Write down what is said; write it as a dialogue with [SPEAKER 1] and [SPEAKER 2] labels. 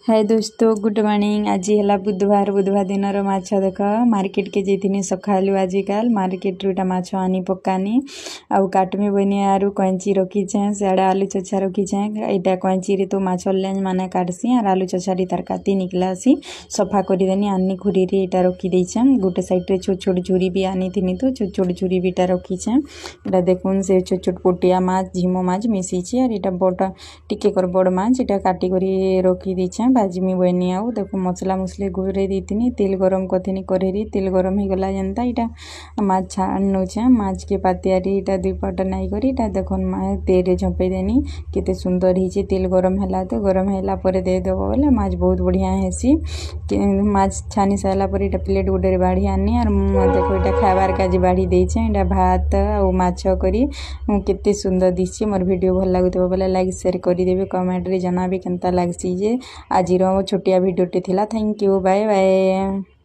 [SPEAKER 1] हाय दोस्तों good morning. आज है बुधवार दिन माछ देख मार्केट के जाइए सकालू आजिकल मार्केट रूटा माछ आनी पकानी आउ काटमी बनी आरु कैंची रखीचे सियाड़े आलू चचा रखीचे यहाँ कैंची तो माछ लेंज माने काटसी और आलू चचारी तार काटी निकला सी सफा करदेनी आनी खुरी यहाँ रखीदे गोटे सैड्रे छोट छोट झुरी भी आनी थी तो छोट छोट झुरी भी रखीचे यहाँ देखुन से छोट छोट पोटिया माछ झिमो माछ मिसी और यहाँ बड़ टिके कर बड़ माछ यहाँ काटिक रखीदे भाजमी बनी आउ देखो मसला मुसली घूरे दी तेल गरम कथनी करेरी तेल गरम हो गला जनता यहाँ माछ छाण नौचे माछ के पातियारी यहाँ दुई पट नाई करी देखो तेल झपे देनी केते सुंदर ही तेल गरम है तो गरम है देदेव बोले माछ बहुत बढ़िया हेसी माछ छानी सारा पर यहाँ प्लेट गोटे बाढ़ी आनी और देखो यहाँ खाबार काज बाढ़ी देछे यहाँ भात और माछ करी केते सुंदर दिसी मोर वीडियो भल लगुव बोले लाइक शेयर करदेवे कमेंट रे जनाबे केनता लागसी जे आज छोटिया वीडियोटे थिला। Thank you bye bye.